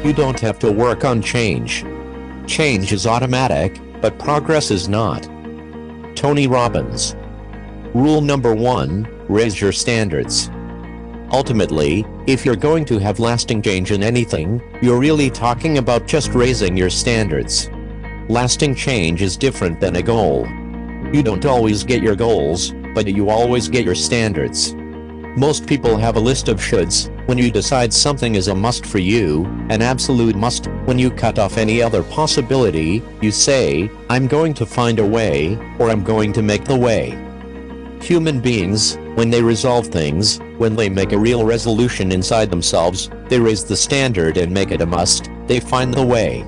You don't have to work on change. Change is automatic, but progress is not. Tony Robbins. Rule number 1, raise your standards. Ultimately, if you're going to have lasting change in anything, you're really talking about just raising your standards. Lasting change is different than a goal. You don't always get your goals, but you always get your standards. Most people have a list of shoulds. When you decide something is a must for you, an absolute must. When you cut off any other possibility, you say, I'm going to find a way, or I'm going to make the way. Human beings, when they resolve things, when they make a real resolution inside themselves, they raise the standard and make it a must. They find the way.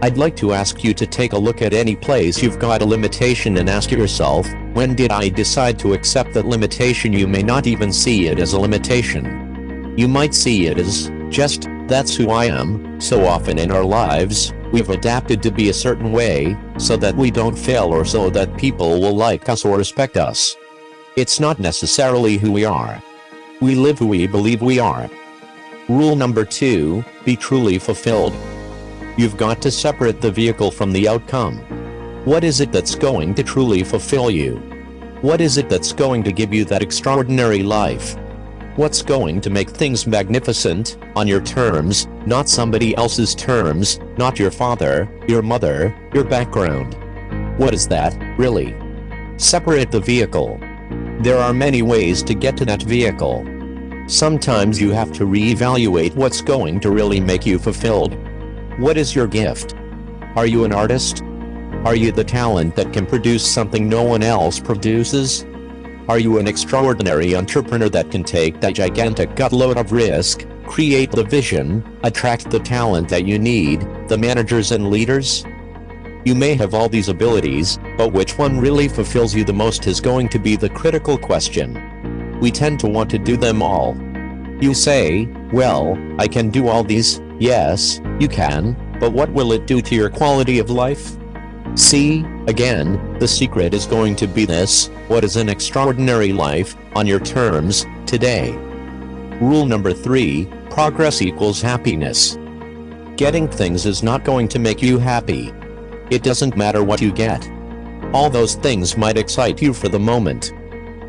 I'd like to ask you to take a look at any place you've got a limitation and ask yourself, when did I decide to accept that limitation? You may not even see it as a limitation. You might see it as, just, that's who I am. So often in our lives, we've adapted to be a certain way, so that we don't fail or so that people will like us or respect us. It's not necessarily who we are. We live who we believe we are. Rule number 2, be truly fulfilled. You've got to separate the vehicle from the outcome. What is it that's going to truly fulfill you? What is it that's going to give you that extraordinary life? What's going to make things magnificent, on your terms, not somebody else's terms, not your father, your mother, your background? What is that, really? Separate the vehicle. There are many ways to get to that vehicle. Sometimes you have to reevaluate what's going to really make you fulfilled. What is your gift? Are you an artist? Are you the talent that can produce something no one else produces? Are you an extraordinary entrepreneur that can take that gigantic gutload of risk, create the vision, attract the talent that you need, the managers and leaders? You may have all these abilities, but which one really fulfills you the most is going to be the critical question. We tend to want to do them all. You say, well, I can do all these. Yes, you can, but what will it do to your quality of life? See, again, the secret is going to be this: what is an extraordinary life, on your terms, today? Rule number 3, progress equals happiness. Getting things is not going to make you happy. It doesn't matter what you get. All those things might excite you for the moment.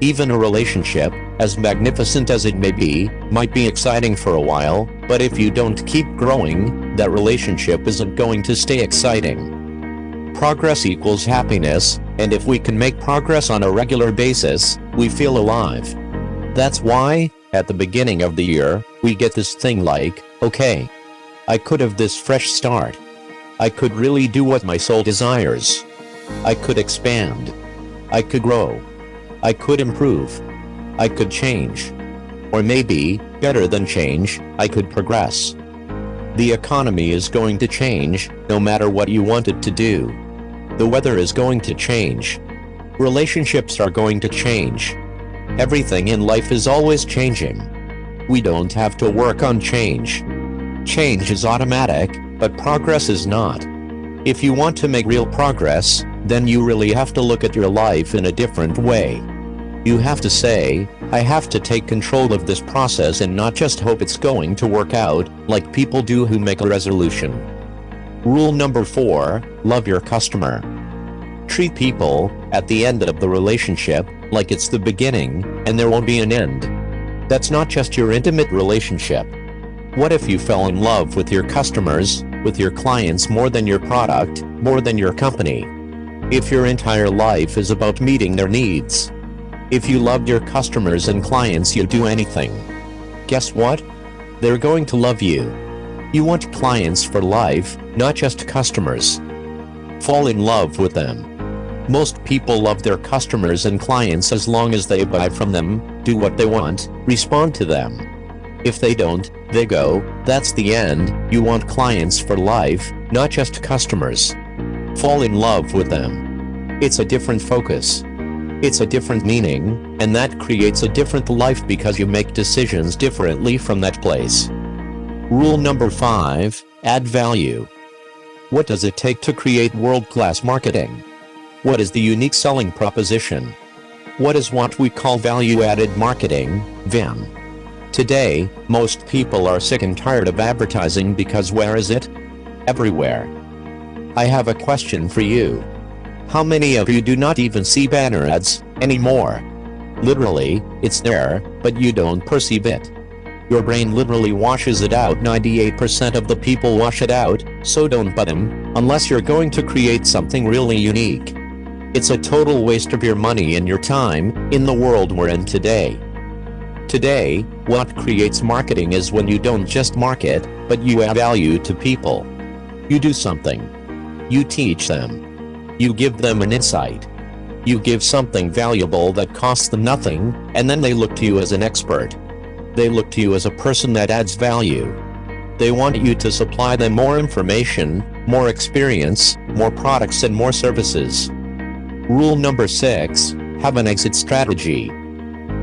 Even a relationship, as magnificent as it may be, might be exciting for a while, but if you don't keep growing, that relationship isn't going to stay exciting. Progress equals happiness, and if we can make progress on a regular basis, we feel alive. That's why, at the beginning of the year, we get this thing like, okay, I could have this fresh start. I could really do what my soul desires. I could expand. I could grow. I could improve. I could change. Or maybe, better than change, I could progress. The economy is going to change, no matter what you want it to do. The weather is going to change. Relationships are going to change. Everything in life is always changing. We don't have to work on change. Change is automatic, but progress is not. If you want to make real progress, then you really have to look at your life in a different way. You have to say, I have to take control of this process and not just hope it's going to work out, like people do who make a resolution. Rule number 4, love your customer. Treat people, at the end of the relationship, like it's the beginning, and there won't be an end. That's not just your intimate relationship. What if you fell in love with your customers, with your clients more than your product, more than your company? If your entire life is about meeting their needs. If you loved your customers and clients, you'd do anything. Guess what? They're going to love you. You want clients for life, not just customers. Fall in love with them. Most people love their customers and clients as long as they buy from them, do what they want, respond to them. If they don't, they go. That's the end. You want clients for life, not just customers. Fall in love with them. It's a different focus. It's a different meaning, and that creates a different life because you make decisions differently from that place. Rule number 5, add value. What does it take to create world-class marketing? What is the unique selling proposition? What is what we call value-added marketing, VAM? Today, most people are sick and tired of advertising because where is it? Everywhere. I have a question for you. How many of you do not even see banner ads anymore? Literally, it's there, but you don't perceive it. Your brain literally washes it out. 98% of the people wash it out, so don't buy them, unless you're going to create something really unique. It's a total waste of your money and your time, in the world we're in today. Today, what creates marketing is when you don't just market, but you add value to people. You do something. You teach them. You give them an insight. You give something valuable that costs them nothing, and then they look to you as an expert. They look to you as a person that adds value. They want you to supply them more information, more experience, more products and more services. Rule number 6, have an exit strategy.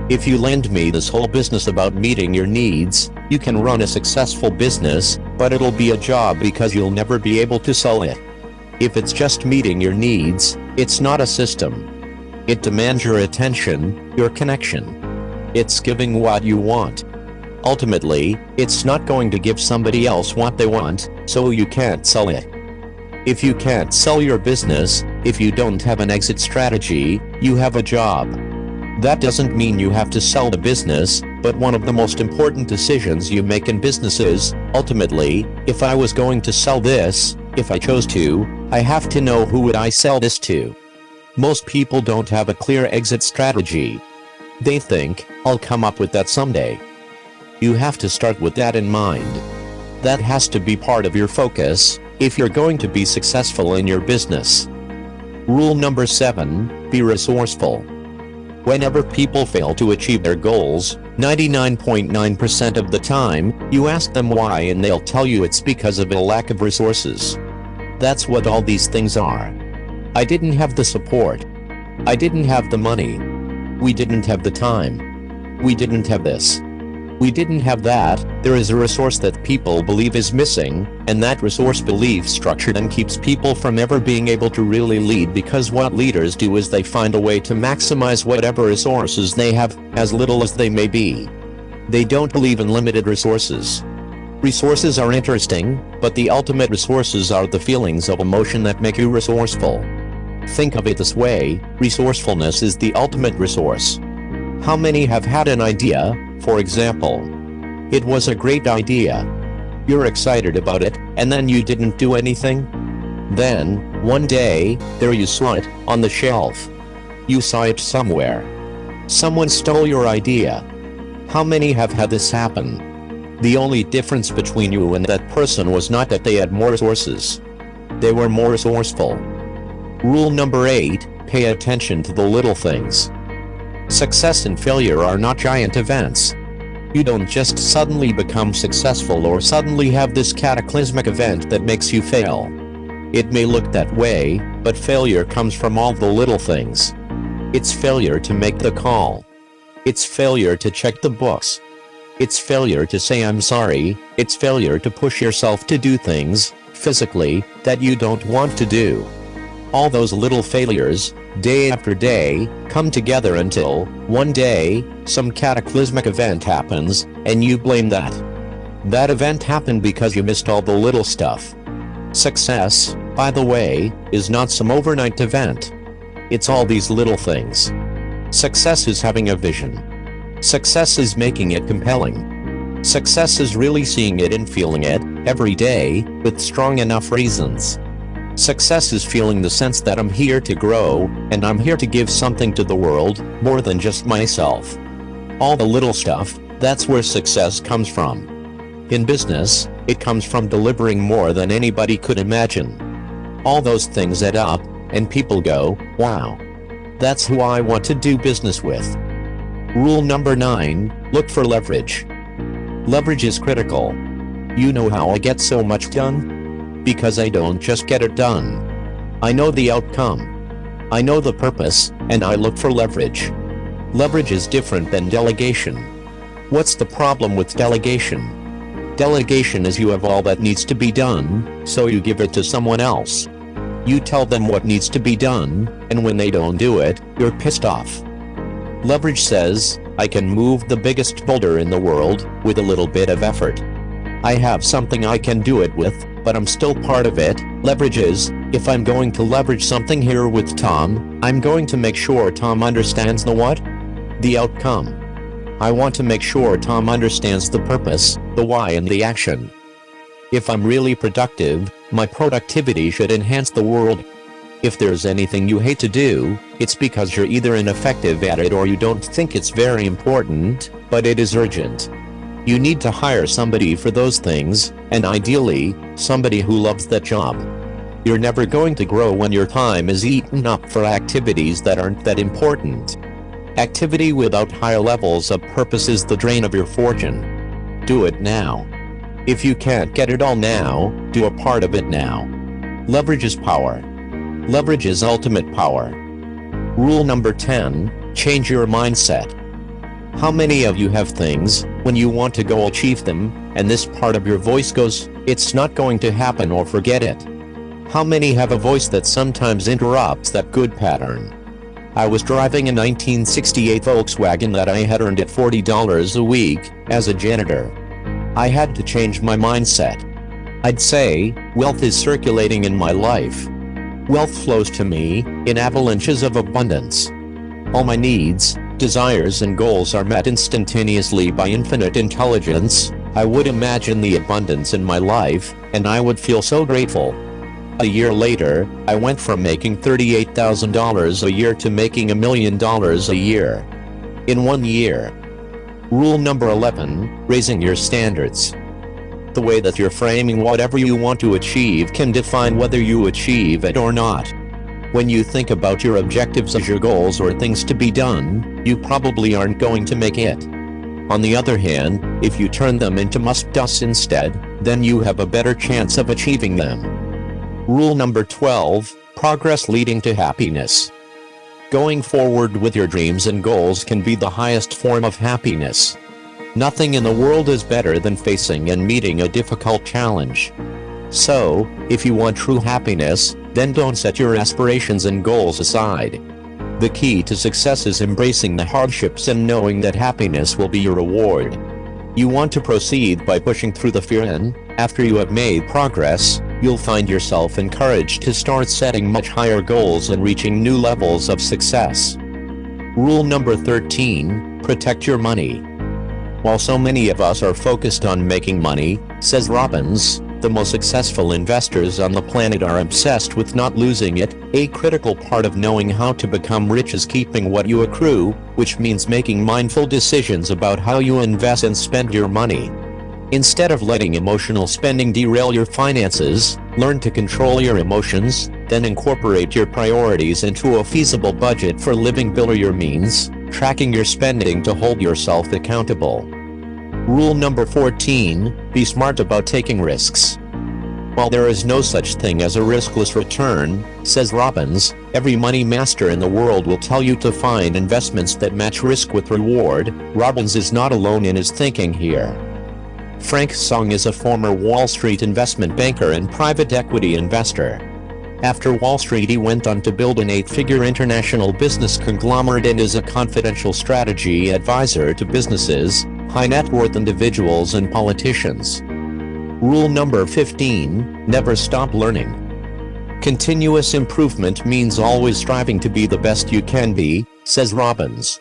If you lend me this whole business about meeting your needs, you can run a successful business, but it'll be a job because you'll never be able to sell it. If it's just meeting your needs, it's not a system. It demands your attention, your connection. It's giving what you want. Ultimately, it's not going to give somebody else what they want, so you can't sell it. If you can't sell your business, if you don't have an exit strategy, you have a job. That doesn't mean you have to sell the business, but one of the most important decisions you make in business is, ultimately, if I was going to sell this, if I chose to, I have to know who would I sell this to. Most people don't have a clear exit strategy. They think, I'll come up with that someday. You have to start with that in mind. That has to be part of your focus, if you're going to be successful in your business. Rule number 7, be resourceful. Whenever people fail to achieve their goals, 99.9% of the time, you ask them why and they'll tell you it's because of a lack of resources. That's what all these things are. I didn't have the support. I didn't have the money. We didn't have the time. We didn't have this. We didn't have that. There is a resource that people believe is missing, and that resource belief structure then keeps people from ever being able to really lead, because what leaders do is they find a way to maximize whatever resources they have, as little as they may be. They don't believe in limited resources. Resources are interesting, but the ultimate resources are the feelings of emotion that make you resourceful. Think of it this way, resourcefulness is the ultimate resource. How many have had an idea, for example? It was a great idea. You're excited about it, and then you didn't do anything? Then, one day, there you saw it, on the shelf. You saw it somewhere. Someone stole your idea. How many have had this happen? The only difference between you and that person was not that they had more resources. They were more resourceful. Rule number 8, pay attention to the little things. Success and failure are not giant events. You don't just suddenly become successful or suddenly have this cataclysmic event that makes you fail. It may look that way, but failure comes from all the little things. It's failure to make the call. It's failure to check the books. It's failure to say I'm sorry. It's failure to push yourself to do things, physically, that you don't want to do. All those little failures, day after day, come together until, one day, some cataclysmic event happens, and you blame that. That event happened because you missed all the little stuff. Success, by the way, is not some overnight event. It's all these little things. Success is having a vision. Success is making it compelling. Success is really seeing it and feeling it, every day, with strong enough reasons. Success is feeling the sense that I'm here to grow, and I'm here to give something to the world, more than just myself. All the little stuff, that's where success comes from. In business, it comes from delivering more than anybody could imagine. All those things add up, and people go, wow. That's who I want to do business with. Rule number 9, look for leverage. Leverage is critical. You know how I get so much done? Because I don't just get it done. I know the outcome. I know the purpose, and I look for leverage. Leverage is different than delegation. What's the problem with delegation? Delegation is you have all that needs to be done, so you give it to someone else. You tell them what needs to be done, and when they don't do it, you're pissed off. Leverage says, I can move the biggest boulder in the world with a little bit of effort. I have something I can do it with, but I'm still part of it. Leverage is, if I'm going to leverage something here with Tom, I'm going to make sure Tom understands the what? The outcome. I want to make sure Tom understands the purpose, the why, and the action. If I'm really productive, my productivity should enhance the world. If there's anything you hate to do, it's because you're either ineffective at it or you don't think it's very important, but it is urgent. You need to hire somebody for those things, and ideally, somebody who loves that job. You're never going to grow when your time is eaten up for activities that aren't that important. Activity without higher levels of purpose is the drain of your fortune. Do it now. If you can't get it all now, do a part of it now. Leverage is power. Leverage is ultimate power. Rule number 10, change your mindset. How many of you have things, when you want to go achieve them, and this part of your voice goes, "It's not going to happen," or "Forget it"? How many have a voice that sometimes interrupts that good pattern? I was driving a 1968 Volkswagen that I had earned at $40 a week as a janitor. I had to change my mindset. I'd say, wealth is circulating in my life. Wealth flows to me in avalanches of abundance. All my needs, desires, and goals are met instantaneously by infinite intelligence. I would imagine the abundance in my life, and I would feel so grateful. A year later, I went from making $38,000 a year to making $1 million a year. In 1 year. Rule number 11, raising your standards. The way that you're framing whatever you want to achieve can define whether you achieve it or not. When you think about your objectives as your goals or things to be done, you probably aren't going to make it. On the other hand, if you turn them into must-dos instead, then you have a better chance of achieving them. Rule number 12, progress leading to happiness. Going forward with your dreams and goals can be the highest form of happiness. Nothing in the world is better than facing and meeting a difficult challenge. So, if you want true happiness, then don't set your aspirations and goals aside. The key to success is embracing the hardships and knowing that happiness will be your reward. You want to proceed by pushing through the fear, and, after you have made progress, you'll find yourself encouraged to start setting much higher goals and reaching new levels of success. Rule number 13, protect your money. While so many of us are focused on making money, says Robbins, the most successful investors on the planet are obsessed with not losing it. A critical part of knowing how to become rich is keeping what you accrue, which means making mindful decisions about how you invest and spend your money. Instead of letting emotional spending derail your finances, learn to control your emotions, then incorporate your priorities into a feasible budget for living below your means, tracking your spending to hold yourself accountable. Rule number 14, be smart about taking risks. While there is no such thing as a riskless return, says Robbins, every money master in the world will tell you to find investments that match risk with reward. Robbins is not alone in his thinking here. Frank Song is a former Wall Street investment banker and private equity investor. After Wall Street, he went on to build an 8-figure international business conglomerate and is a confidential strategy advisor to businesses, high-net-worth individuals, and politicians. Rule number 15, never stop learning. Continuous improvement means always striving to be the best you can be, says Robbins.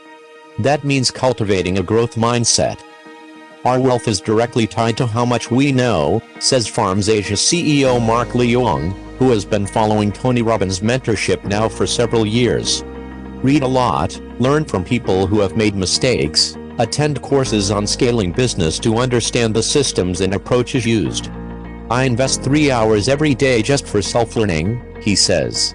That means cultivating a growth mindset. Our wealth is directly tied to how much we know, says Farms Asia CEO Mark Leong, who has been following Tony Robbins' mentorship now for several years. Read a lot, learn from people who have made mistakes, attend courses on scaling business to understand the systems and approaches used. I invest 3 hours every day just for self-learning, he says.